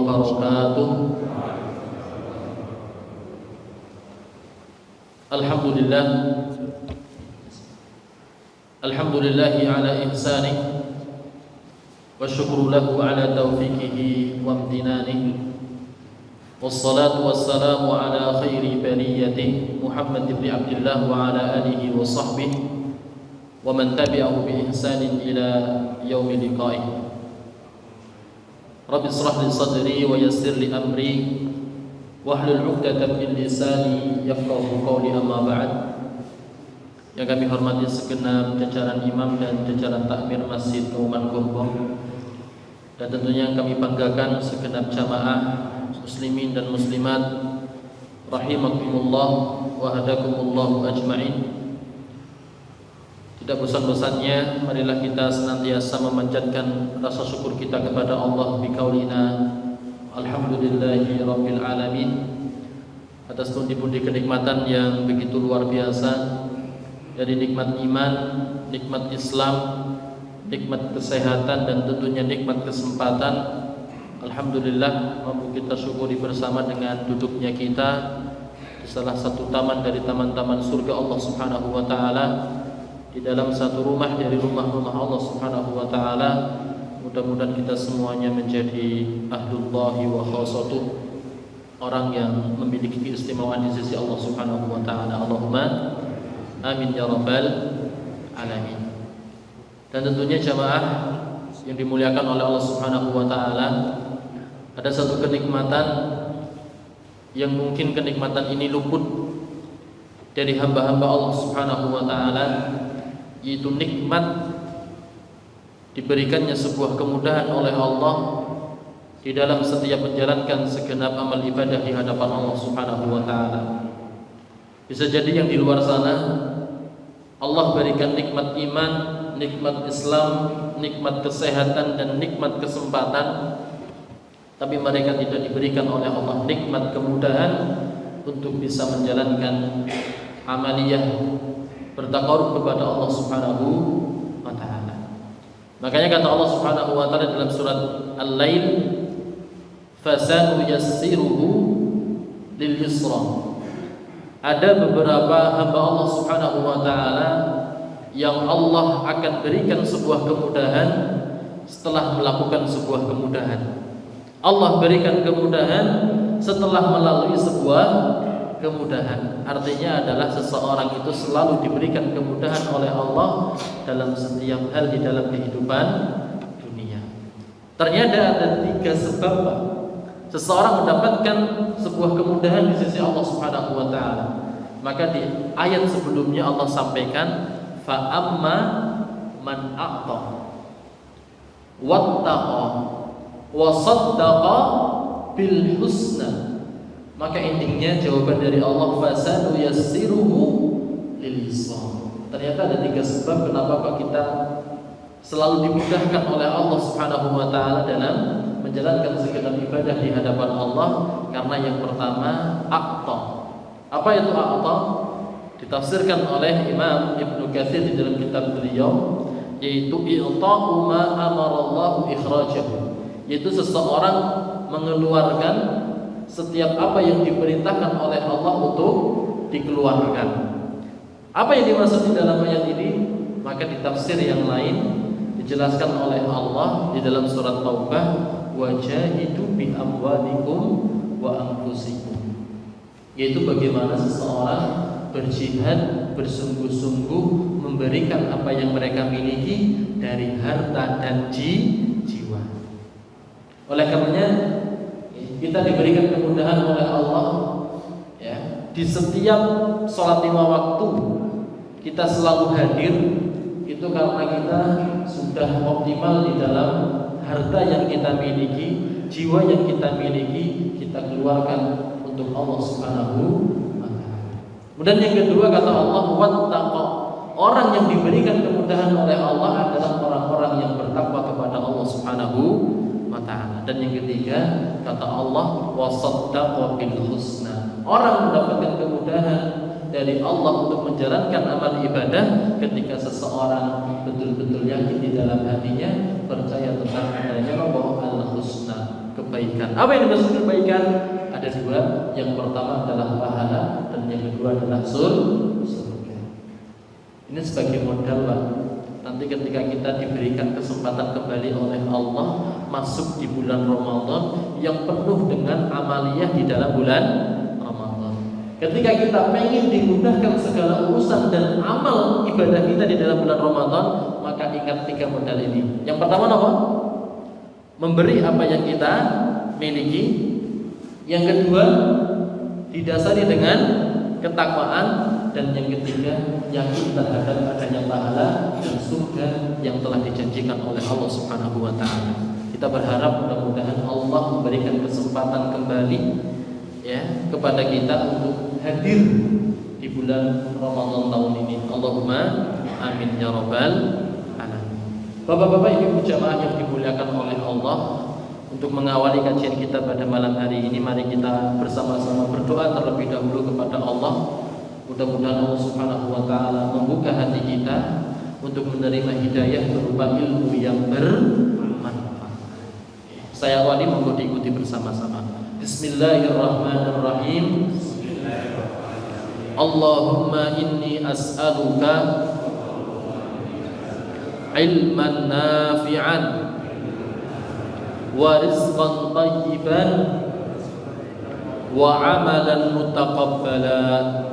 wabarakatuh. Alhamdulillah, alhamdulillahi ala ihsanih, wa syukru lahu ala taufiqihi wa amtinanih. Wassalatu wassalamu ala khairi bariyatih Muhammad ibn Abdullah wa ala alihi wa sahbihi wa man tabi'ahu bi ihsanin ila yaumi liqa'ih. Rabbi israh li sadri wa yassir li amri wahlul 'uqdatam min lisani yafqahu qawli, amma ba'd. Yang kami hormati segenap jajaran imam dan jajaran takmir Masjid Kauman Gombong, dan tentunya yang kami banggakan segenap jamaah muslimin dan muslimat rahimakumullah wa hadakumullah ajma'in. Tidak bosan-bosannya marilah kita senantiasa memanjatkan rasa syukur kita kepada Allah biqaulina alhamdulillahi rabbil alamin, atas pundi-pundi kenikmatan yang begitu luar biasa, dari nikmat iman, nikmat Islam, nikmat kesehatan, dan tentunya nikmat kesempatan. Alhamdulillah mampu kita syukuri bersama dengan duduknya kita di salah satu taman dari taman-taman surga Allah Subhanahu wa taala, di dalam satu rumah dari rumah-rumah Allah Subhanahu wa taala. Mudah-mudahan kita semuanya menjadi ahlullahi wa khassatuh, orang yang memiliki keistimewaan di sisi Allah Subhanahu wa taala. Allahumma amin ya rabbal alamin. Dan tentunya jamaah yang dimuliakan oleh Allah Subhanahu wa taala, ada satu kenikmatan yang mungkin kenikmatan ini luput dari hamba-hamba Allah Subhanahu wa taala, yaitu nikmat diberikannya sebuah kemudahan oleh Allah di dalam setiap menjalankan segenap amal ibadah di hadapan Allah Subhanahu wa taala. Bisa jadi yang di luar sana Allah berikan nikmat iman, nikmat Islam, nikmat kesehatan, dan nikmat kesempatan, tapi mereka tidak diberikan oleh Allah nikmat kemudahan untuk bisa menjalankan amaliyah bertaqarrub kepada Allah Subhanahu wa taala. Makanya kata Allah Subhanahu wa taala dalam surat Al-Lail, fasanuyassiruhu lil yusra. Ada beberapa hamba Allah Subhanahu wa taala yang Allah akan berikan sebuah kemudahan setelah melakukan sebuah kemudahan. Allah berikan kemudahan setelah melalui sebuah kemudahan. Artinya adalah seseorang itu selalu diberikan kemudahan oleh Allah dalam setiap hal di dalam kehidupan dunia. Ternyata ada 3 sebab seseorang mendapatkan sebuah kemudahan di sisi Allah Subhanahu wa taala. Maka di ayat sebelumnya Allah sampaikan, fa amma man a'ta wattaqa wa saddaqa bil husna. Maka intinya jawaban dari Allah, fasanu yassiruhu lil yusra. Ternyata ada 3 sebab kenapa kok kita selalu dimudahkan oleh Allah Subhanahu wa taala dalam menjalankan segenap ibadah di hadapan Allah. Karena yang pertama, a'ta. Apa itu a'ta? Ditafsirkan oleh Imam Ibnu Katsir di dalam kitab beliau, yaitu i'ta'u ma amarallahu ikhrajahu, yaitu seseorang mengeluarkan setiap apa yang diperintahkan oleh Allah untuk dikeluarkan. Apa yang dimaksud di dalam ayat ini? Maka di tafsir yang lain dijelaskan oleh Allah di dalam surat Taubah, wajahidu bi amwalikum wa anfusikum, yaitu bagaimana seseorang berjihad bersungguh-sungguh memberikan apa yang mereka miliki dari harta dan jiwa. Oleh karenanya kita diberikan kemudahan oleh Allah, ya, di setiap sholat 5 waktu kita selalu hadir. Itu karena kita sudah optimal di dalam harta yang kita miliki, jiwa yang kita miliki, kita keluarkan untuk Allah Subhanahu wa taala. Kemudian yang kedua kata Allah, wattaqa. Orang yang diberikan kemudahan oleh Allah adalah orang-orang yang bertakwa kepada Allah Subhanahu wa taala. Dan yang ketiga kata Allah, wasaddaqa bil husna. Orang mendapatkan kemudahan dari Allah untuk menjalankan amal ibadah ketika seseorang betul-betul yakin di dalam hatinya, percaya tentang adanya Allah al-husna, kebaikan. Apa yang dimaksud kebaikan? Ada dua. Yang pertama adalah pahala dan yang kedua adalah surga. Ini sebagai modal, Pak. Nanti ketika kita diberikan kesempatan kembali oleh Allah masuk di bulan Ramadan yang penuh dengan amaliyah di dalam bulan Ramadan. Ketika kita pengen dimudahkan segala urusan dan amal ibadah kita di dalam bulan Ramadan, maka ingat tiga modal ini. Yang pertama apa? Memberi apa yang kita miliki. Yang kedua, didasari dengan ketakwaan. Dan yang ketiga, yakin terhadap adanya pahala dan surga yang telah dijanjikan oleh Allah Subhanahu wa taala. Kita berharap mudah-mudahan Allah memberikan kesempatan kembali ya kepada kita untuk hadir di bulan Ramadan tahun ini. Allahumma amin ya rabbal alamin. Bapak-bapak, ibu jamaah yang dimuliakan oleh Allah, untuk mengawali kajian kita pada malam hari ini, mari kita bersama-sama berdoa terlebih dahulu kepada Allah. Mudah-mudahan Allah Subhanahu wa taala membuka hati kita untuk menerima hidayah berupa ilmu yang bermanfaat. Saya awali, monggo diikuti bersama-sama. Bismillahirrahmanirrahim. Allahumma inni as'aluka ilman nafi'an wa rizqan thayyiban wa amalan mutaqabbalan.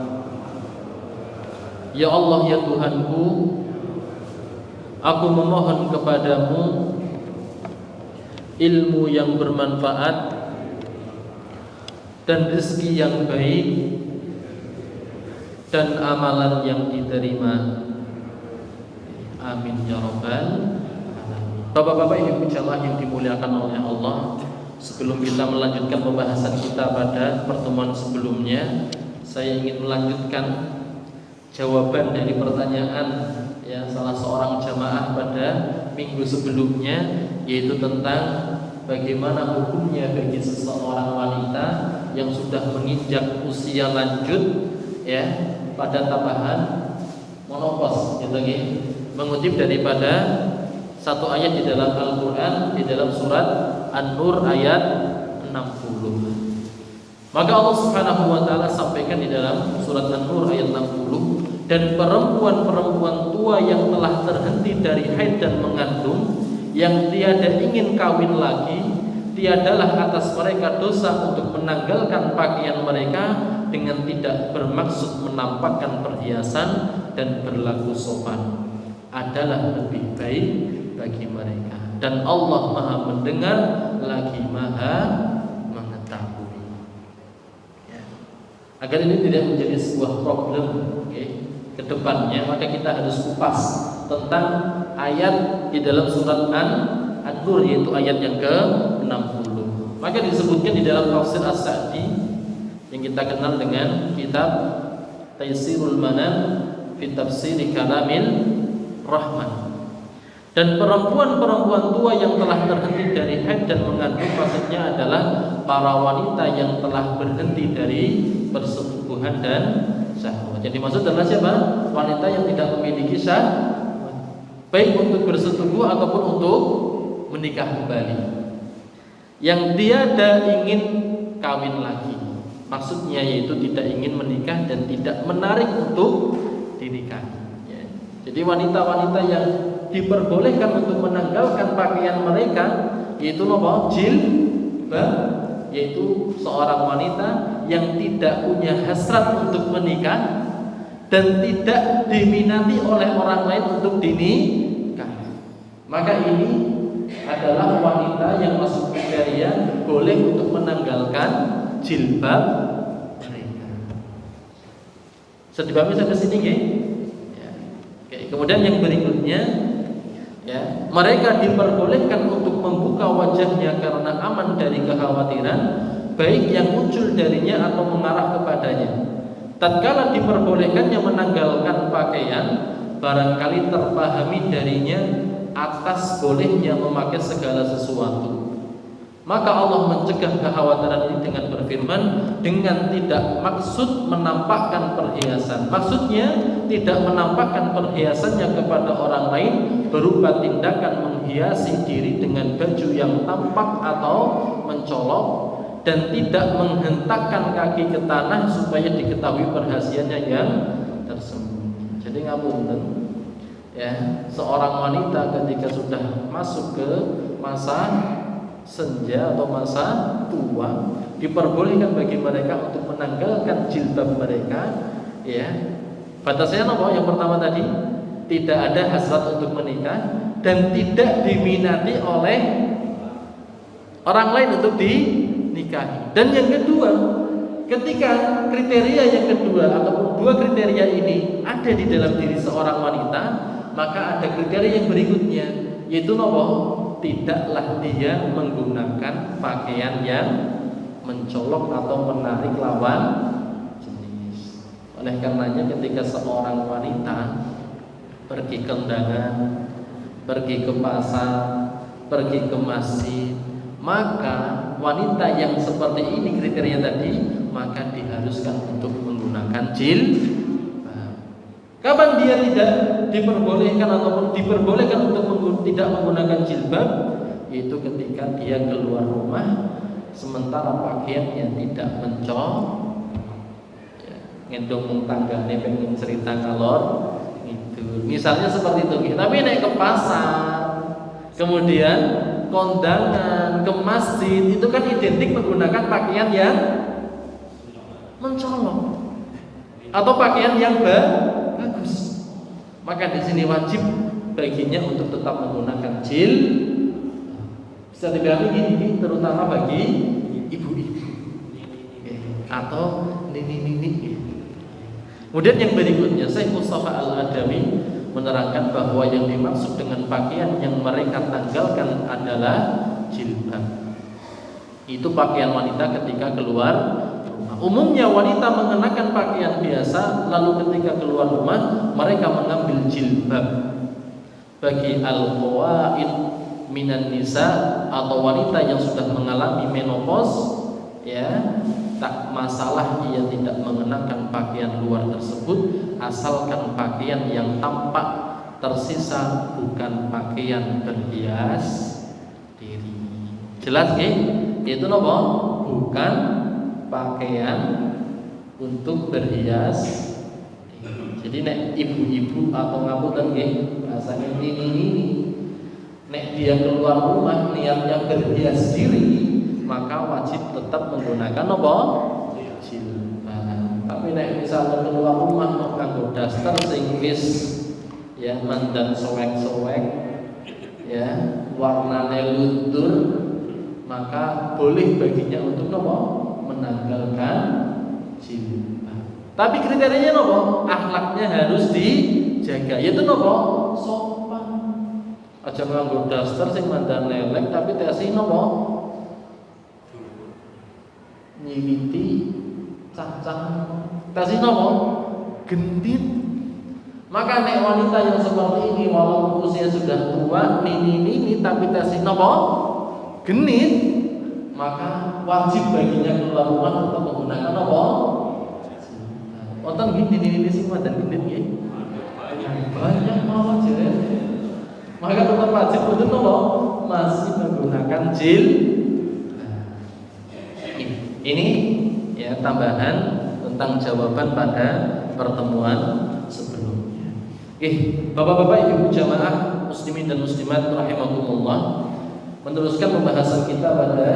Ya Allah, ya Tuhanku, aku memohon kepadamu ilmu yang bermanfaat dan rezeki yang baik dan amalan yang diterima. Amin ya rabbal alamin. Bapak-bapak, ibu jamaah yang dimuliakan oleh Allah, sebelum kita melanjutkan pembahasan kita pada pertemuan sebelumnya, saya ingin melanjutkan jawaban dari pertanyaan ya salah seorang jamaah pada minggu sebelumnya, yaitu tentang bagaimana hukumnya bagi seseorang wanita yang sudah menginjak usia lanjut ya pada tahapan menopause, gitu ya. Mengutip daripada satu ayat di dalam Al-Qur'an di dalam surat An-Nur ayat 60. Maka Allah Subhanahu wa taala sampaikan di dalam surat An-Nur ayat 60, dan perempuan-perempuan tua yang telah terhenti dari haid dan mengandung yang tiada ingin kawin lagi, tiadalah atas mereka dosa untuk menanggalkan pakaian mereka dengan tidak bermaksud menampakkan perhiasan dan berlaku sopan, adalah lebih baik bagi mereka, dan Allah Maha mendengar lagi Maha mengetahui. Agar ini tidak menjadi sebuah problem ke depannya, maka kita harus kupas tentang ayat di dalam surat An-Nur, yaitu ayat yang ke-60. Maka disebutkan di dalam tafsir As-Sa'di yang kita kenal dengan kitab Taysirul Manan fi Tafsir Kalamil Rahman. Dan perempuan-perempuan tua yang telah terhenti dari haid dan mengandung, maksudnya adalah para wanita yang telah berhenti dari persetubuhan dan syahwat. Jadi maksud adalah siapa? Wanita yang tidak memiliki syahwat, baik untuk bersetubuh ataupun untuk menikah kembali, yang tiada ingin kawin lagi. Maksudnya yaitu tidak ingin menikah dan tidak menarik untuk dinikahi. Jadi wanita-wanita yang diperbolehkan untuk menanggalkan pakaian mereka, yaitu jilbab, yaitu seorang wanita yang tidak punya hasrat untuk menikah dan tidak diminati oleh orang lain untuk dinikah. Maka ini adalah wanita yang masuk kriteria boleh untuk menanggalkan jilbab mereka. Sedipahami sampai sini ya? Kemudian yang berikutnya ya, mereka diperbolehkan untuk membuka wajahnya karena aman dari kekhawatiran baik yang muncul darinya atau mengarah kepadanya. Tatkala diperbolehkannya menanggalkan pakaian, barangkali terpahami darinya atas bolehnya memakai segala sesuatu. Maka Allah mencegah kekhawatiran ini dengan berfirman, dengan tidak maksud menampakkan perhiasan. Maksudnya tidak menampakkan perhiasannya kepada orang lain berupa tindakan menghiasi diri dengan baju yang tampak atau mencolok dan tidak menghentakkan kaki ke tanah supaya diketahui perhasiannya yang tersembunyi. Jadi ngapunten ya, seorang wanita ketika sudah masuk ke masa senja atau masa tua, diperbolehkan bagi mereka untuk menanggalkan jilbab mereka ya. Batasnya apa? Yang pertama tadi, tidak ada hasrat untuk menikah dan tidak diminati oleh orang lain untuk dinikahi. Dan yang kedua, ketika kriteria yang kedua ataupun dua kriteria ini ada di dalam diri seorang wanita, maka ada kriteria yang berikutnya, yaitu apa? Tidaklah dia menggunakan pakaian yang mencolok atau menarik lawan jenis. Oleh karenanya ketika seorang wanita pergi ke undangan, pergi ke pasar, pergi ke masjid, maka wanita yang seperti ini kriteria tadi, maka diharuskan untuk menggunakan jilbab. Kapan dia tidak diperbolehkan ataupun diperbolehkan untuk tidak menggunakan jilbab? Yaitu ketika dia keluar rumah sementara pakaiannya tidak mencolok, ya, ngendong tanggane pengen cerita ngalor itu. Misalnya seperti itu. Tapi naik ke pasar, kemudian kondangan, ke masjid, itu kan identik menggunakan pakaian yang mencolok atau pakaian yang bagus. Maka di sini wajib baginya untuk tetap menggunakan jilbab. Bisa dibilang ini terutama bagi ibu-ibu atau nini-nini. Kemudian yang berikutnya, Syekh Mustafa Al-Adawi menerangkan bahwa yang dimaksud dengan pakaian yang mereka tanggalkan adalah jilbab. Itu pakaian wanita ketika keluar rumah. Umumnya wanita mengenakan pakaian biasa, lalu ketika keluar rumah mereka mengambil jilbab. Bagi al-qawaid minan nisa atau wanita yang sudah mengalami menopause, ya, tak masalah ia tidak mengenakan pakaian luar tersebut asalkan pakaian yang tampak tersisa bukan pakaian berhias diri. Jelas nggih? Itu napa? Bukan pakaian untuk berhias diri. Jadi nek ibu-ibu atau ngapunten nggih, bahasane ini nek dia keluar rumah niatnya berhias diri, maka wajib tetap menggunakan apa? Jilbab. Tapi nek misalnya keluar rumah kok nganggo daster sing wis ya mandan soek-soek ya, warnane luntur, maka boleh baginya untuk apa? Menanggalkan jilbab. Tapi kriterianya apa? Akhlaknya harus dijaga. Yaitu apa? Sopan. Aja nganggo daster sing mandan lelek tapi tesi napa? Nyiwiti cacah. Tesi napa? Gendit. Maka nek wanita yang seperti ini walaupun usia sudah tua, nini tapi tesi napa? Genit, maka wajib baginya keluar rumah untuk menggunakan apa? Wonten nggih nini sing mandan gendit nggih? Banyak mawon jere. Maka tetap wajib untuk nopo masih menggunakan jilbab. Ini ya tambahan tentang jawaban pada pertemuan sebelumnya. Bapak-bapak, ibu jamaah muslimin dan muslimat rahimakumullah, meneruskan pembahasan kita pada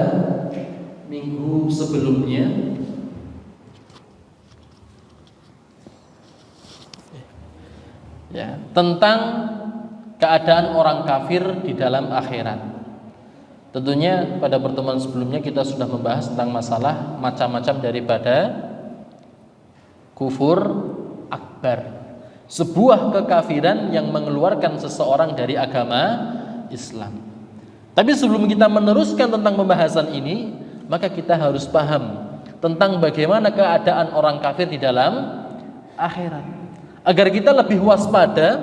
minggu sebelumnya. Ya, tentang keadaan orang kafir di dalam akhirat. Tentunya pada pertemuan sebelumnya kita sudah membahas tentang masalah macam-macam daripada kufur akbar, sebuah kekafiran yang mengeluarkan seseorang dari agama Islam. Tapi sebelum kita meneruskan tentang pembahasan ini, maka kita harus paham tentang bagaimana keadaan orang kafir di dalam akhirat, agar kita lebih waspada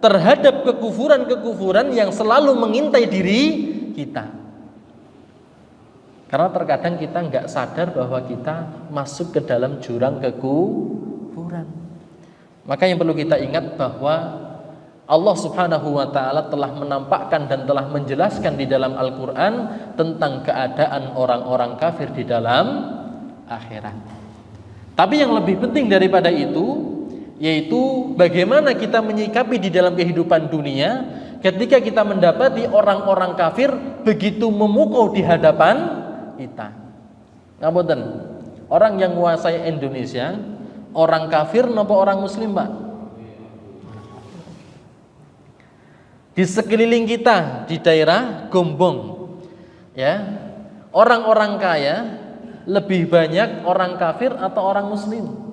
terhadap kekufuran-kekufuran yang selalu mengintai diri kita. Karena terkadang kita nggak sadar bahwa kita masuk ke dalam jurang kekufuran. Maka yang perlu kita ingat bahwa Allah Subhanahu wa taala telah menampakkan dan telah menjelaskan di dalam Al-Qur'an tentang keadaan orang-orang kafir di dalam akhirat. Tapi yang lebih penting daripada itu yaitu bagaimana kita menyikapi di dalam kehidupan dunia ketika kita mendapati orang-orang kafir begitu memukau di hadapan kita. Ngapunten, orang yang menguasai Indonesia, orang kafir napa orang muslim, Pak? Di sekeliling kita di daerah Gombong, ya, orang-orang kaya lebih banyak orang kafir atau orang muslim?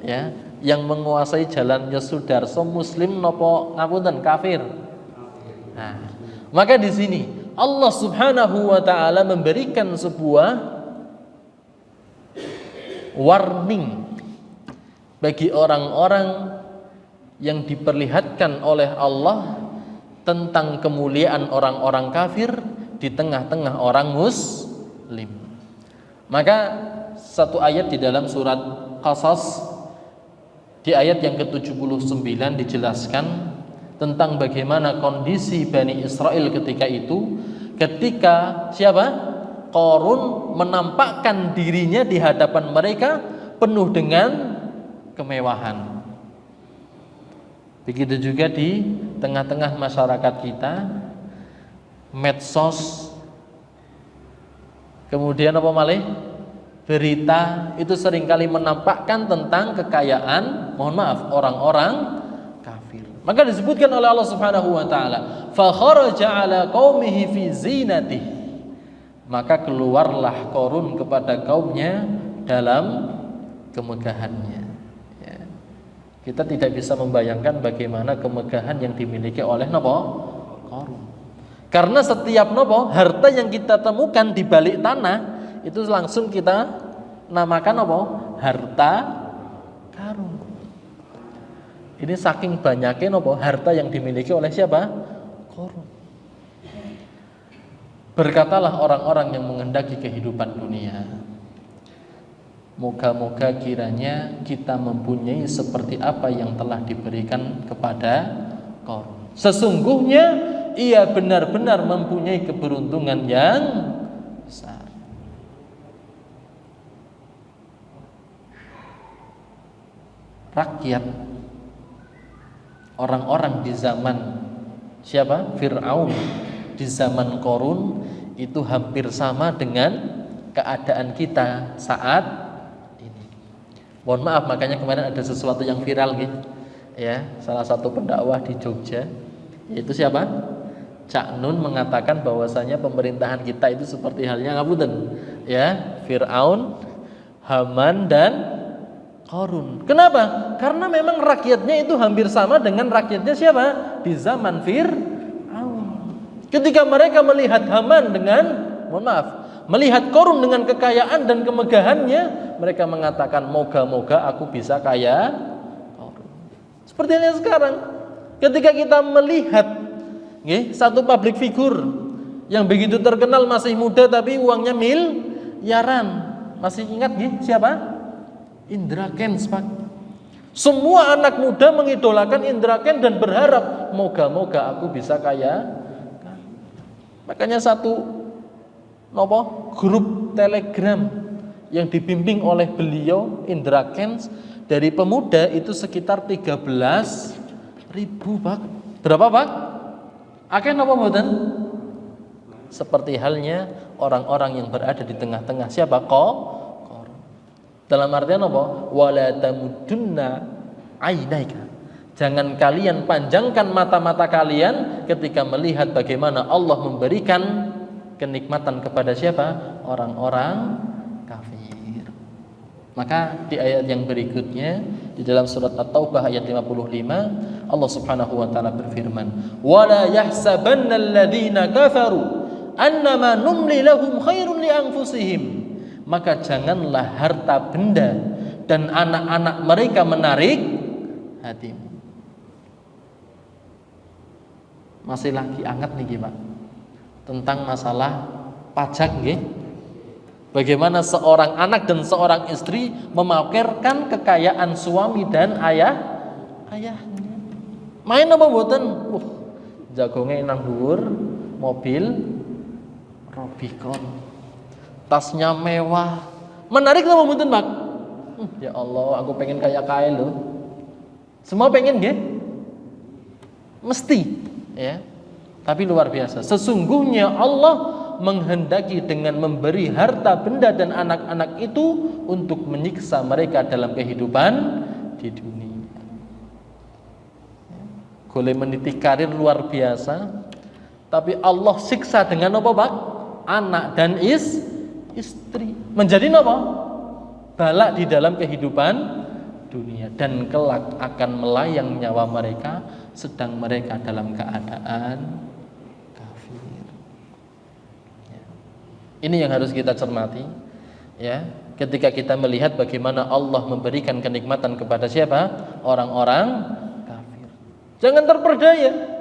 Ya, yang menguasai jalan Yosudarso muslim nopo ngapunten kafir. Nah, maka di sini Allah Subhanahu wa taala memberikan sebuah warning bagi orang-orang yang diperlihatkan oleh Allah tentang kemuliaan orang-orang kafir di tengah-tengah orang muslim. Maka satu ayat di dalam surat Qasas di ayat yang ke-79 dijelaskan tentang bagaimana kondisi Bani Israel ketika itu, ketika siapa? Qarun menampakkan dirinya di hadapan mereka penuh dengan kemewahan. Begitu juga di tengah-tengah masyarakat kita, medsos, kemudian apa malih? Berita itu seringkali menampakkan tentang kekayaan, mohon maaf, orang-orang kafir. Maka disebutkan oleh Allah Subhanahu wa taala, fa kharaja ala qaumihi fi zinatihi. Maka keluarlah Qarun kepada kaumnya dalam kemegahannya. Ya. Kita tidak bisa membayangkan bagaimana kemegahan yang dimiliki oleh napa? Qarun. Karena setiap napa? Harta yang kita temukan di balik tanah itu langsung kita namakan apa? Harta karun. Ini saking banyaknya apa? Harta yang dimiliki oleh siapa? Qarun. Berkatalah orang-orang yang menghendaki kehidupan dunia, moga-moga kiranya kita mempunyai seperti apa yang telah diberikan kepada Qarun. Sesungguhnya ia benar-benar mempunyai keberuntungan yang besar. Rakyat orang-orang di zaman siapa? Fir'aun, di zaman Qarun itu hampir sama dengan keadaan kita saat ini. Mohon maaf, makanya kemarin ada sesuatu yang viral gitu. Ya, salah satu pendakwah di Jogja, yaitu siapa? Cak Nun mengatakan bahwasanya pemerintahan kita itu seperti halnya ngapunten, ya, Fir'aun, Haman dan Qarun. Kenapa? Karena memang rakyatnya itu hampir sama dengan rakyatnya siapa? Di zaman Fir'aun. Ketika mereka melihat Haman dengan, mohon maaf, melihat Qarun dengan kekayaan dan kemegahannya, mereka mengatakan moga-moga aku bisa kaya Qarun. Seperti yang sekarang, ketika kita melihat satu public figure yang begitu terkenal masih muda tapi uangnya miliaran, masih ingat siapa? Indra Kents, Pak. Semua anak muda mengidolakan Indra Kents dan berharap moga-moga aku bisa kaya. Makanya satu grup Telegram yang dibimbing oleh beliau Indra Kents dari pemuda itu sekitar 13.000, Pak. Berapa, Pak? Akeh napa mboten? Seperti halnya orang-orang yang berada di tengah-tengah siapa? Dalam artian apa? Wala tamudunna ainaika. Jangan kalian panjangkan mata-mata kalian ketika melihat bagaimana Allah memberikan kenikmatan kepada siapa? Orang-orang kafir. Maka di ayat yang berikutnya di dalam surat At-Taubah ayat 55 Allah Subhanahu wa taala berfirman, "Wala yahsabanna alladziina kafaru annama numli lahum khairun li anfusihim." Maka janganlah harta benda dan anak-anak mereka menarik hatimu. Masih lagi anget nih Pak, tentang masalah pajak nggih. Bagaimana seorang anak dan seorang istri memamerkan kekayaan suami dan ayah ayahnya. Main apa mboten? Jagonge nang dhuwur, mobil Robicon. Tasnya mewah. Menarik apa mboten, Pak? Ya Allah, aku pengen kayak kae loh. Semua pengen nggih? Mesti, ya. Tapi luar biasa. Sesungguhnya Allah menghendaki dengan memberi harta benda dan anak-anak itu untuk menyiksa mereka dalam kehidupan di dunia. Boleh meniti karir luar biasa, tapi Allah siksa dengan apa, Pak? Anak dan istri. Menjadi apa? Balak di dalam kehidupan dunia, dan kelak akan melayang nyawa mereka sedang mereka dalam keadaan kafir. Ini yang harus kita cermati, ya. Ketika kita melihat bagaimana Allah memberikan kenikmatan kepada siapa? Orang-orang kafir. Jangan terperdaya.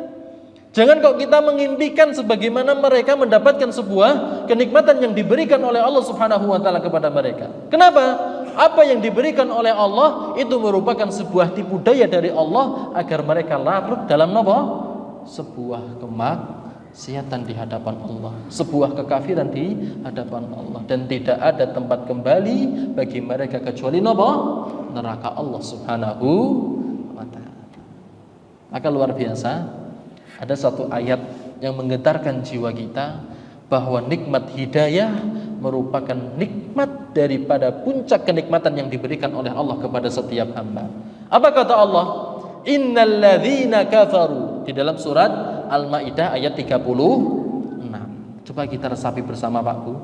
Jangan kok kita mengimpikan sebagaimana mereka mendapatkan sebuah kenikmatan yang diberikan oleh Allah Subhanahu wa taala kepada mereka. Kenapa? Apa yang diberikan oleh Allah itu merupakan sebuah tipu daya dari Allah agar mereka larut dalam apa? Sebuah kemaksiatan di hadapan Allah, sebuah kekafiran di hadapan Allah, dan tidak ada tempat kembali bagi mereka kecuali apa? Neraka Allah Subhanahu wa taala. Maka luar biasa, ada satu ayat yang menggetarkan jiwa kita bahwa nikmat hidayah merupakan nikmat daripada puncak kenikmatan yang diberikan oleh Allah kepada setiap hamba. Apa kata Allah? Innal ladzina kafaru, di dalam surat Al-Maidah ayat 36. Coba kita resapi bersama, Pak Bu.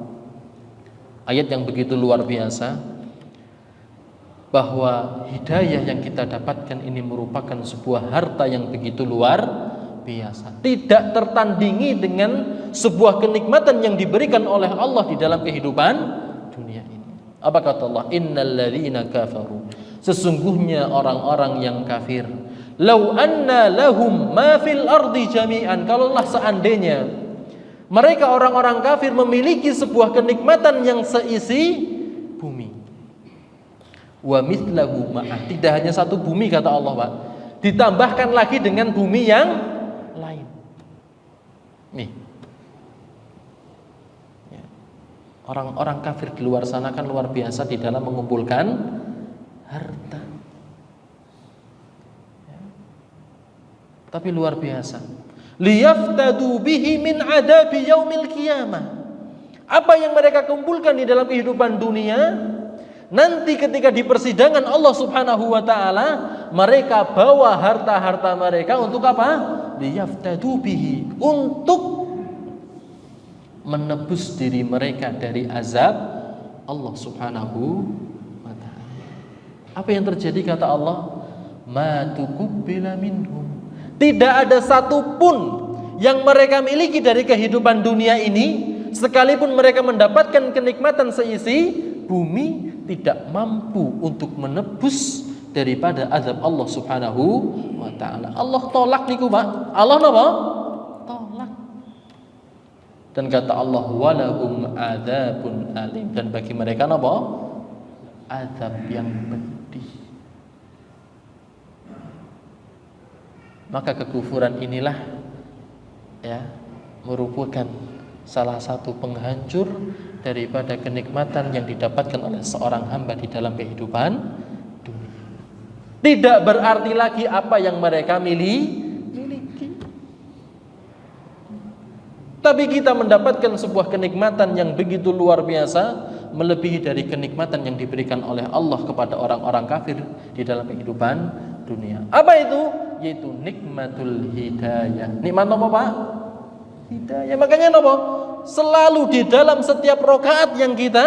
Ayat yang begitu luar biasa, bahwa hidayah yang kita dapatkan ini merupakan sebuah harta yang begitu luar biasa, tidak tertandingi dengan sebuah kenikmatan yang diberikan oleh Allah di dalam kehidupan dunia ini. Apa kata Allah? Innal ladzina kafaru, sesungguhnya orang-orang yang kafir, lau anna lahum ma fil ardi jami'an, kalaulah seandainya mereka orang-orang kafir memiliki sebuah kenikmatan yang seisi bumi, wa mithlahu ma'ah, tidak hanya satu bumi kata Allah, Pak, ditambahkan lagi dengan bumi yang lain. Nih, ya. Orang-orang kafir di luar sana kan luar biasa di dalam mengumpulkan harta, ya. Tapi luar biasa, liyaftadu bihi min adabi yaumil qiyamah. Apa yang mereka kumpulkan di dalam kehidupan dunia, nanti ketika di persidangan Allah Subhanahu wa taala, mereka bawa harta-harta mereka untuk apa? Liyaftadu bihi, untuk menebus diri mereka dari azab Allah Subhanahu wa taala. Apa yang terjadi kata Allah? Ma tuqbila minhum, tidak ada satupun yang mereka miliki dari kehidupan dunia ini, sekalipun mereka mendapatkan kenikmatan seisi bumi, tidak mampu untuk menebus daripada azab Allah Subhanahu wa taala. Allah tolak niku, Pak. Allah napa? Tolak. Dan kata Allah, walahum adzabun alim, dan bagi mereka napa? Azab yang pedih. Maka kekufuran inilah, ya, merupakan salah satu penghancur daripada kenikmatan yang didapatkan oleh seorang hamba di dalam kehidupan dunia. Tidak berarti lagi apa yang mereka miliki, tapi kita mendapatkan sebuah kenikmatan yang begitu luar biasa, melebihi dari kenikmatan yang diberikan oleh Allah kepada orang-orang kafir di dalam kehidupan dunia. Apa itu? Yaitu nikmatul hidayah. Nikmat apa, Pak? Hidayah. Makanya apa? Selalu di dalam setiap rakaat yang kita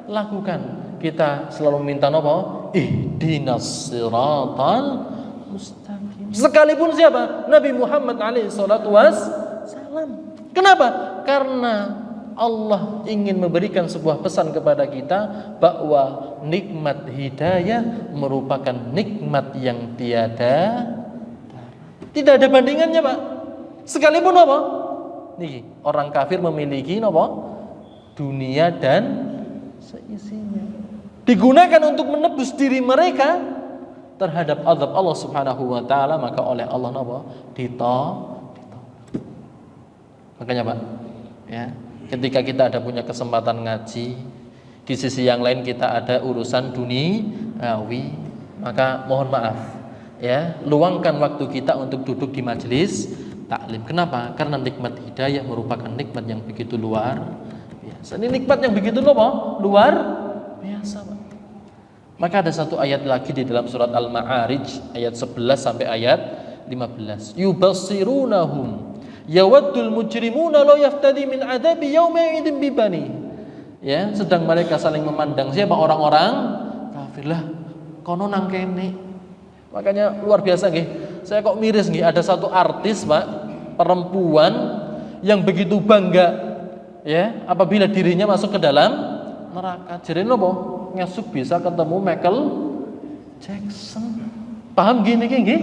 lakukan, kita selalu minta apa? Ihdinas siratal mustaqim. Sekalipun siapa? Nabi Muhammad alaihi salatu wassalam. Kenapa? Karena Allah ingin memberikan sebuah pesan kepada kita bahwa nikmat hidayah merupakan nikmat yang tidak ada bandingannya, Pak. Sekalipun apa? Nih, orang kafir memiliki apa? Dunia dan seisinya, digunakan untuk menebus diri mereka, terhadap azab Allah Subhanahu wa taala, maka oleh Allah napa? Makanya Pak, ya, ketika kita ada punya kesempatan ngaji, di sisi yang lain kita ada urusan duniawi, maka mohon maaf, ya, luangkan waktu kita untuk duduk di majelis taklim. Kenapa? Karena nikmat hidayah merupakan nikmat yang begitu luar biasa. Ini nikmat yang begitu luar biasa, Pak. Maka ada satu ayat lagi di dalam surat Al-Ma'arij ayat 11 sampai ayat 15. Yubassirunahum yawaddul mujrimuna la yaftadi min adabi yauma idzin bibani. Ya, sedang mereka saling memandang siapa orang-orang kafir lah. Kono nang kene. Makanya luar biasa nggih. Saya kok miris nggih, ada satu artis, Pak, perempuan yang begitu bangga, ya, apabila dirinya masuk ke dalam neraka. Jadi nopo? Ngesuk bisa ketemu Michael Jackson. Paham gini nggih?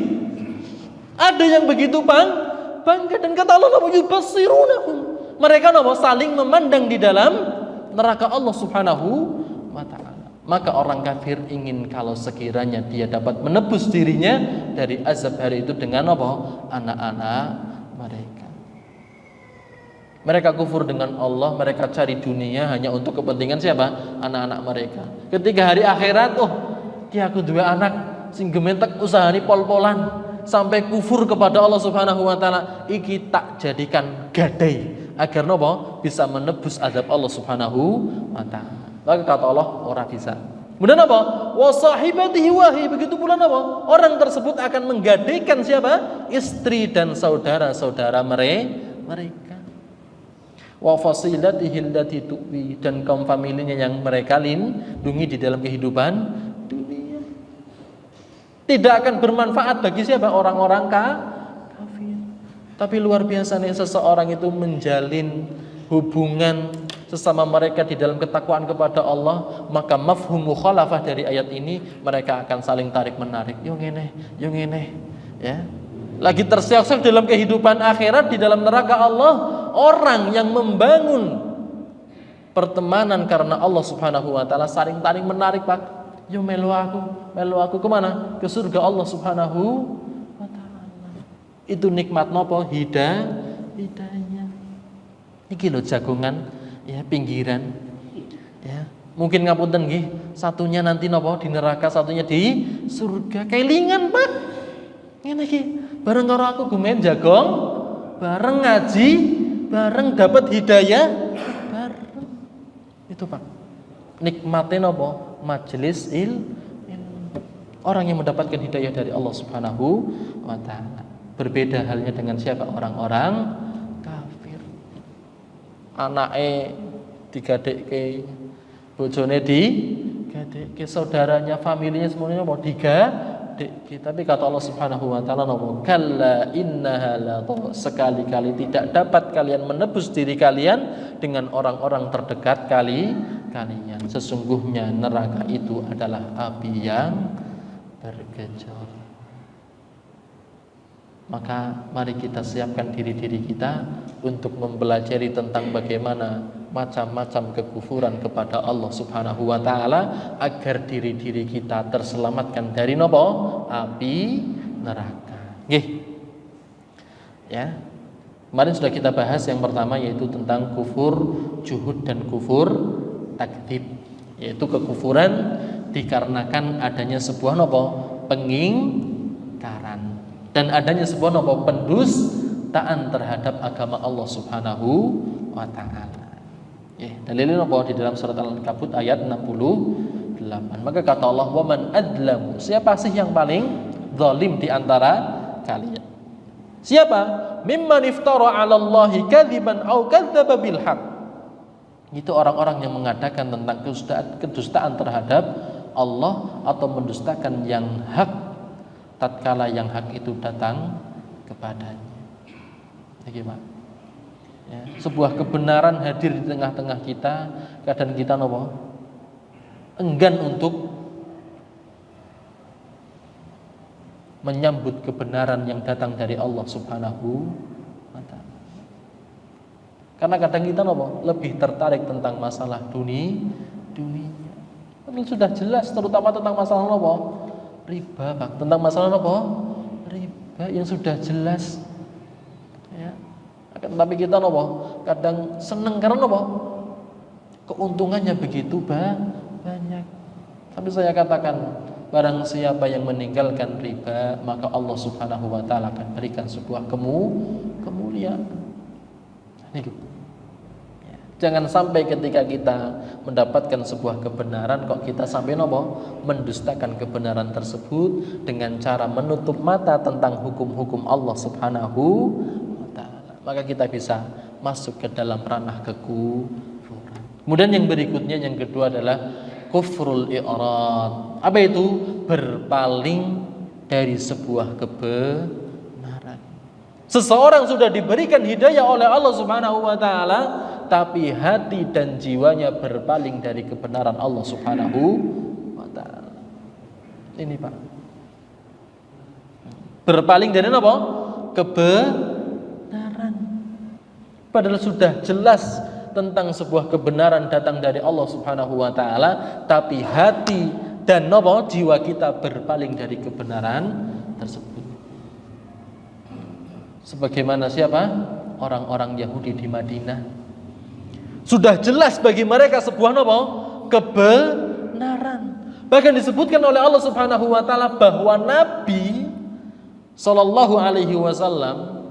Ada yang begitu bangga, dan kata Allah nopo yubassirunahum. Mereka nopo saling memandang di dalam neraka Allah Subhanahu wa taala. Maka orang kafir ingin kalau sekiranya dia dapat menebus dirinya dari azab hari itu dengan apa? Anak-anak mereka. Mereka kufur dengan Allah, mereka cari dunia hanya untuk kepentingan siapa? Anak-anak mereka. Ketika hari akhirat, ki aku dua anak sing gementek usahane pol-polan sampai kufur kepada Allah Subhanahu wa taala, iki tak jadikan gadai agar nopo bisa menebus azab Allah Subhanahu wa taala. Maka kata Allah, orang bisa. Kemudian apa? Wa sahibatihi wahi, begitu pula apa? Orang tersebut akan menggadaikan siapa? Istri dan saudara-saudara mereka. Wa fasilatihi allati tuwi, dan kaum familinya yang mereka lindungi di dalam kehidupan dunia. Tidak akan bermanfaat bagi siapa? Orang-orang kafir. Tapi luar biasa nih, seseorang itu menjalin hubungan sesama mereka di dalam ketakwaan kepada Allah, maka mafhum mukhalafah dari ayat ini, mereka akan saling tarik menarik. Yo ngene, ya. Lagi terseok-seok dalam kehidupan akhirat di dalam neraka Allah, orang yang membangun pertemanan karena Allah Subhanahu wa taala saling tarik menarik, Pak. Yo melu aku kemana? Ke surga Allah Subhanahu wa taala. Itu nikmat nopo? Hidayah. Iki lho jagongan, ya, pinggiran, ya, mungkin ngapunten nggih, satunya nanti nopo di neraka, satunya di surga. Kelingan, Pak, ngene iki, bareng karo aku gumen jagong, bareng ngaji, bareng dapat hidayah, bareng. Itu, Pak, nikmatnya nopo? Majelis ilmu. Orang yang mendapatkan hidayah dari Allah Subhanahu wa taala. Berbeda halnya dengan siapa? Orang-orang anake digadekke, bojone digadekke, saudaranya, familinya semuanya mau digadekke. Tapi kata Allah Subhanahu wa taala, kalla innaha la, sekali-kali tidak dapat kalian menebus diri kalian dengan orang-orang terdekat kalian. Sesungguhnya neraka itu adalah api yang bergejolak. Maka mari kita siapkan diri-diri kita untuk mempelajari tentang bagaimana macam-macam kekufuran kepada Allah Subhanahu wa taala agar diri-diri kita terselamatkan dari nopo? Api neraka. Nggih. Ya. Kemarin sudah kita bahas yang pertama, yaitu tentang kufur juhud dan kufur takdzib, yaitu kekufuran dikarenakan adanya sebuah nopo? Pengingkaran. Dan adanya sebuah nopo? Pendustaan terhadap agama Allah Subhanahu wa taala. Dalilnya nopo? Di dalam surat Al-Ankabut ayat 68. Maka kata Allah, "Wa man adlamu", siapa sih yang paling zalim di antara kalian? Siapa? Mimman iftara 'ala Allahi kadziban au kadzdzaba bil haqq. Itu orang-orang yang mengadakan tentang kedustaan terhadap Allah atau mendustakan yang hak tatkala yang hak itu datang kepadanya. Bagaimana? Ya, sebuah kebenaran hadir di tengah-tengah kita, kadang kita nopo? Enggan untuk menyambut kebenaran yang datang dari Allah Subhanahu wa taala. Karena kadang kita nopo? Lebih tertarik tentang masalah dunia. Padahal sudah jelas, terutama tentang masalah nopo? riba, Pak. Tentang masalah apa? Riba yang sudah jelas. Ya. Tapi kita apa? Kadang seneng karena apa? Keuntungannya begitu banyak. Tapi saya katakan, barang siapa yang meninggalkan riba, maka Allah Subhanahu wa taala akan berikan sebuah kemuliaan. Itu. Ya. Jangan sampai ketika kita mendapatkan sebuah kebenaran kok kita sampai mendustakan kebenaran tersebut dengan cara menutup mata tentang hukum-hukum Allah Subhanahu wa taala. Maka kita bisa masuk ke dalam ranah kekufuran. Kemudian yang berikutnya, yang kedua adalah kufrul i'rad. Apa itu? Berpaling dari sebuah kebenaran. Seseorang sudah diberikan hidayah oleh Allah Subhanahu wa taala, tapi hati dan jiwanya berpaling dari kebenaran Allah Subhanahu wa taala. Ini, Pak. Berpaling dari apa? Kebenaran. Padahal sudah jelas tentang sebuah kebenaran datang dari Allah Subhanahu wa taala, tapi hati dan jiwa kita berpaling dari kebenaran tersebut. Sebagaimana siapa? Orang-orang Yahudi di Madinah. Sudah jelas bagi mereka sebuah kebenaran. Bahkan disebutkan oleh Allah Subhanahu wa taala bahwa Nabi sallallahu alaihi wasallam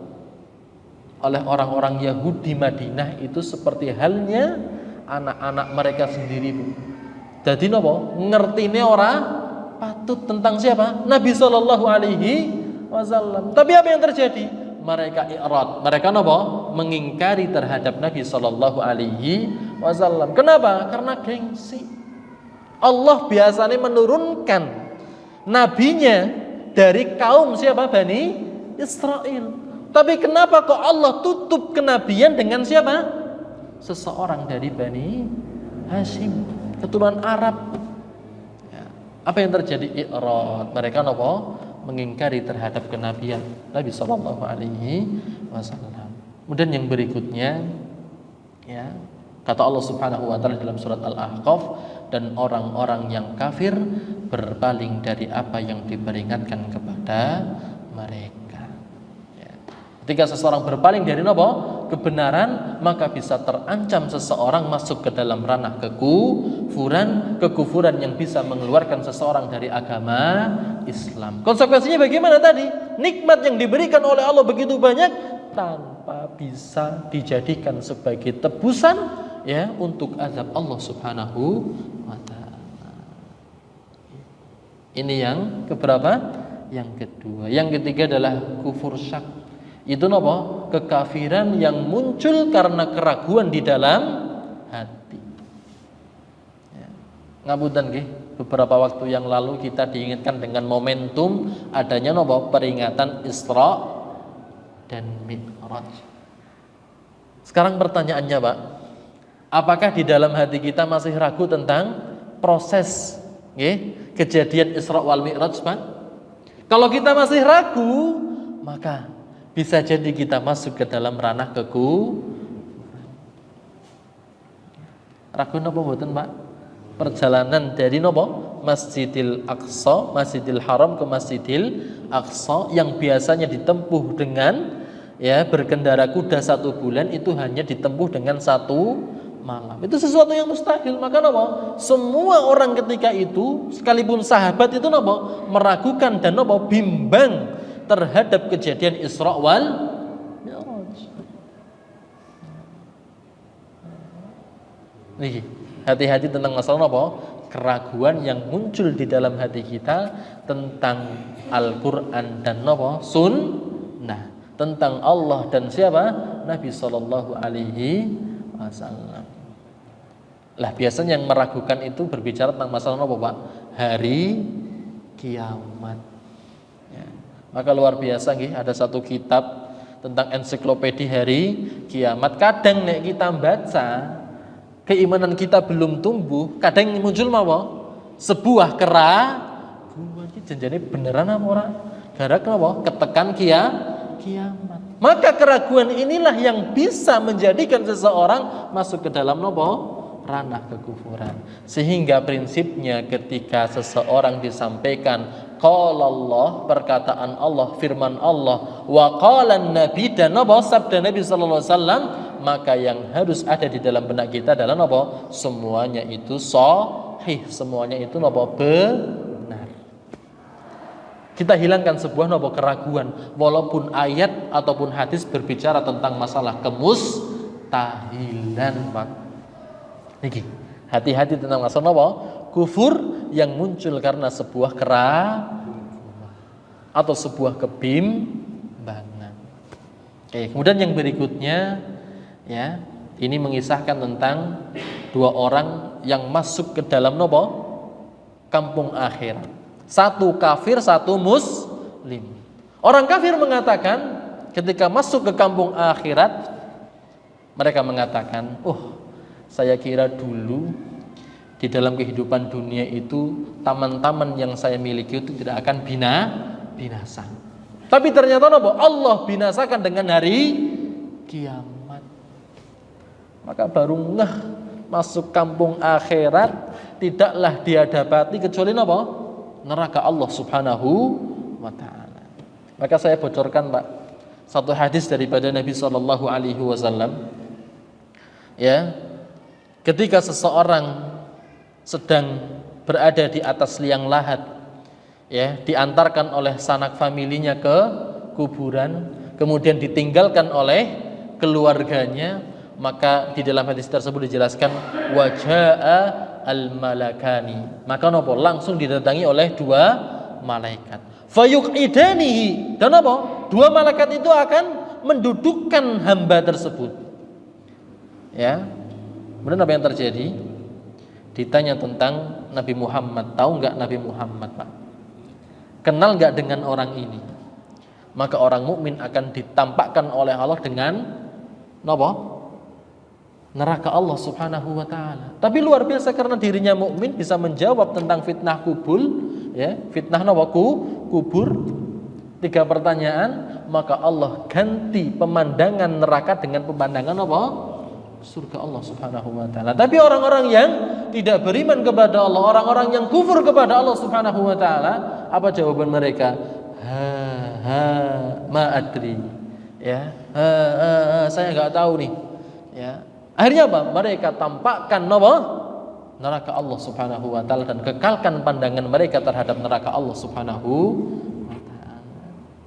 oleh orang-orang Yahudi Madinah itu seperti halnya anak-anak mereka sendiri, Bu. Jadi ngertine ora patut tentang siapa? Nabi sallallahu alaihi wasallam. Tapi apa yang terjadi? Mereka i'rad. Mereka mengingkari terhadap Nabi sallallahu alaihi wasallam. Kenapa? Karena gengsi. Allah biasanya menurunkan nabinya dari kaum siapa? Bani Israel. Tapi kenapa kok Allah tutup kenabian dengan siapa? Seseorang dari Bani Hashim, keturunan Arab. Ya. Apa yang terjadi? I'rad. Mereka mengingkari terhadap kenabian Nabi sallallahu alaihi wasallam. Kemudian yang berikutnya, ya, kata Allah Subhanahu wa taala dalam surat Al-Ahqaf, dan orang-orang yang kafir berpaling dari apa yang diperingatkan kepada mereka. Ketika seseorang berpaling dari kebenaran, maka bisa terancam seseorang masuk ke dalam ranah kekufuran yang bisa mengeluarkan seseorang dari agama Islam. Konsekuensinya bagaimana tadi? Nikmat yang diberikan oleh Allah begitu banyak tanpa bisa dijadikan sebagai tebusan, ya, untuk azab Allah Subhanahu wa taala. Ini yang keberapa? Yang kedua. Yang ketiga adalah kufur syak. Itu kekafiran yang muncul karena keraguan di dalam hati. Ya. Ngapunten nggih, beberapa waktu yang lalu kita diingatkan dengan momentum adanya peringatan Isra dan Mi'raj. Sekarang pertanyaannya, Pak, apakah di dalam hati kita masih ragu tentang proses kejadian Isra wal Mi'raj, Pak? Kalau kita masih ragu, maka bisa jadi kita masuk ke dalam ranah ragu napa mboten, Pak? Perjalanan dari Masjidil Aqsa, Masjidil Haram ke Masjidil Aqsa yang biasanya ditempuh dengan berkendara kuda 1 bulan, itu hanya ditempuh dengan 1 malam. Itu sesuatu yang mustahil. Maka semua orang ketika itu, sekalipun sahabat itu meragukan dan bimbang terhadap kejadian Isra wal Mi'raj. Nih, hati-hati tentang masalah keraguan yang muncul di dalam hati kita tentang Al-Qur'an dan Sunnah, tentang Allah dan siapa? Nabi sallallahu alaihi wasallam. Lah biasanya yang meragukan itu berbicara tentang masalah Pak? Hari kiamat. Maka luar biasa ada satu kitab tentang ensiklopedi hari kiamat. Kadang kita baca, keimanan kita belum tumbuh, kadang muncul sebuah keraguan. Janjane beneran apa ora? Gara-gara ketekan kiamat. Maka keraguan inilah yang bisa menjadikan seseorang masuk ke dalam ranah kekufuran. Sehingga prinsipnya ketika seseorang disampaikan qala Allah, perkataan Allah, firman Allah, wa qala Nabi, dan apa sabda Nabi sallallahu alaihi wasallam, maka yang harus ada di dalam benak kita adalah apa? Semuanya itu sahih, semuanya itu apa? Benar. Kita hilangkan sebuah apa? Keraguan, walaupun ayat ataupun hadis berbicara tentang masalah kemustahilan, Pak. Niki, hati-hati tentang masalah apa? Kufur yang muncul karena sebuah keraguan atau sebuah kebimbangan. Oke, kemudian yang berikutnya ya, ini mengisahkan tentang dua orang yang masuk ke dalam nopo? Kampung akhirat. Satu kafir, satu muslim. Orang kafir mengatakan ketika masuk ke kampung akhirat, mereka mengatakan, saya kira dulu di dalam kehidupan dunia itu taman-taman yang saya miliki itu tidak akan binasa. Tapi ternyata apa? Allah binasakan dengan hari kiamat. Maka baru ngeh masuk kampung akhirat tidaklah dia dapati kecuali apa? Neraka Allah Subhanahu wa taala. Maka saya bocorkan, Pak, satu hadis daripada Nabi sallallahu alaihi wasallam. Ya, ketika seseorang sedang berada di atas liang lahat, ya, diantarkan oleh sanak familinya ke kuburan, kemudian ditinggalkan oleh keluarganya, maka di dalam hadis tersebut dijelaskan wajaa al-malakani, maka nopo langsung didatangi oleh dua malaikat, fayuqidanihi, dan apa? Dua malaikat itu akan mendudukkan hamba tersebut. Ya, kemudian apa yang terjadi? Ditanya tentang Nabi Muhammad, tahu nggak Nabi Muhammad, Pak? Kenal nggak dengan orang ini? Maka orang mukmin akan ditampakkan oleh Allah dengan apa? Neraka Allah Subhanahu wa taala. Tapi luar biasa karena dirinya mukmin bisa menjawab tentang fitnah kubur, ya, fitnah apa? Kubur. 3 pertanyaan, maka Allah ganti pemandangan neraka dengan pemandangan apa? Surga Allah Subhanahu wa taala. Tapi orang-orang yang tidak beriman kepada Allah, orang-orang yang kufur kepada Allah Subhanahu wa taala, apa jawaban mereka? Ma adri. Ya, saya enggak tahu nih. Ya. Akhirnya apa? Mereka tampakkan apa? Neraka Allah Subhanahu wa taala dan kekalkan pandangan mereka terhadap neraka Allah Subhanahu wa taala.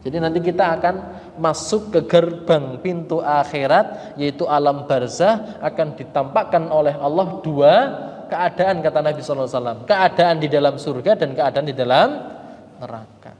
Jadi nanti kita akan masuk ke gerbang pintu akhirat, yaitu alam barzah, akan ditampakkan oleh Allah dua keadaan, kata Nabi sallallahu alaihi wasallam, keadaan di dalam surga dan keadaan di dalam neraka.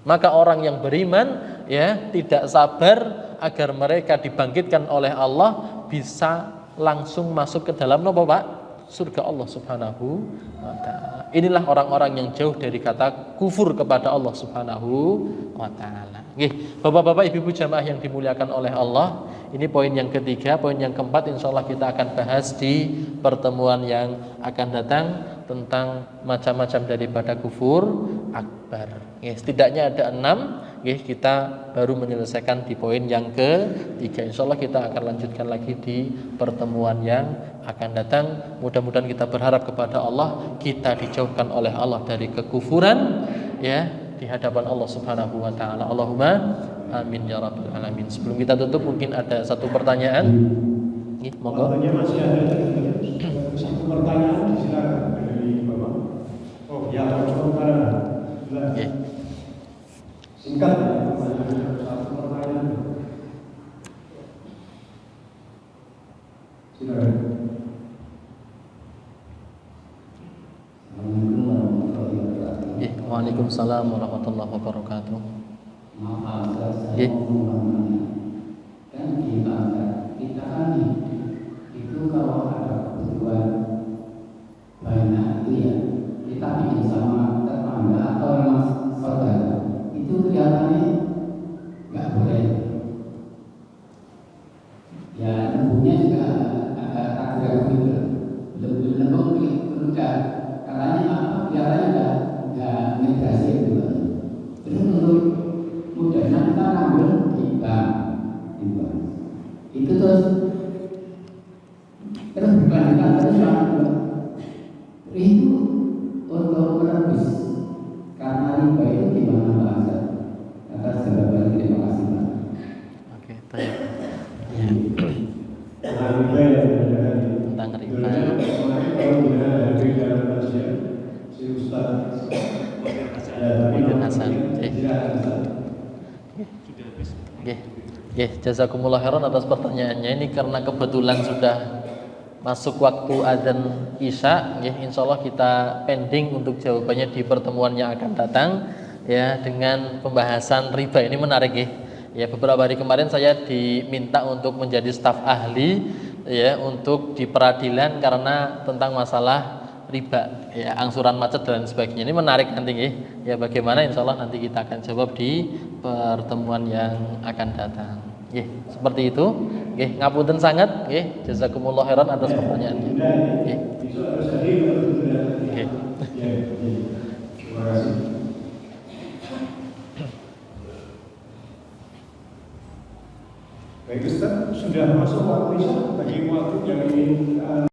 Maka orang yang beriman, ya, tidak sabar agar mereka dibangkitkan oleh Allah bisa langsung masuk ke dalam apa, Pak? Surga Allah Subhanahu wa taala. Inilah orang-orang yang jauh dari kata kufur kepada Allah Subhanahu wa taala. Nggih, Bapak-bapak, Ibu-ibu jamaah yang dimuliakan oleh Allah, ini poin yang ketiga. Poin yang keempat insyaallah kita akan bahas di pertemuan yang akan datang tentang macam-macam daripada kufur akbar. Nggih, setidaknya ada 6. Nggih, kita baru menyelesaikan di poin yang ketiga. Insyaallah kita akan lanjutkan lagi di pertemuan yang akan datang. Mudah-mudahan kita berharap kepada Allah, kita dijauhkan oleh Allah dari kekufuran, ya, di hadapan Allah Subhanahu wa taala. Allahumma amin ya rabbal alamin. Sebelum kita tutup mungkin ada satu pertanyaan. Nggih, monggo. Masih ada satu pertanyaan, silakan dari Bapak. Oh ya, Nggih. Singkat ya, satu pertanyaan. Silakan. Waalaikumsalam warahmatullahi wabarakatuh. Maaf, saya mau kan di bangsa kita kan itu kalau ada kebutuhan banyak itu ya kita bikin sama tetangga atau memang saudara itu kelihatannya nggak boleh. Ya nembungnya juga agak ragu-ragu gitu, belum nembung udah katanya apa biaranya nggak migrasi gitu. Terus menurut mudahnya kita ngambil di bank itu terus dibandingkan itu untuk menebus karena riba itu gimana bahasa? Atas jawaban terima kasih Pak. Oke, tanya. Ya. Tentang riba yang benar Tentang riba. kemarin kalau tidak hadir dalam kajian si Ustaz Muhyiddin Hasan. Oke. Oke, jazakumullah khairan atas pertanyaannya. Ini karena kebetulan sudah masuk waktu azan Isya, ya, insyaallah kita pending untuk jawabannya di pertemuan yang akan datang, ya, dengan pembahasan riba. Ini menarik, ya. Ya, beberapa hari kemarin saya diminta untuk menjadi staf ahli, ya, untuk di peradilan karena tentang masalah riba, ya, angsuran macet dan sebagainya. Ini menarik nanti, ya. Ya, bagaimana insyaallah nanti kita akan jawab di pertemuan yang akan datang. Ya, seperti itu. Nggih, ngapunten sangat, nggih. Jazakumullah khairan atas pertanyaannya. Nggih. Besok harus hadir kalau tidak. Nggih. Ya, terima kasih. Baik Ustaz, sudah masuk waktu Isya bagi waktu yang ingin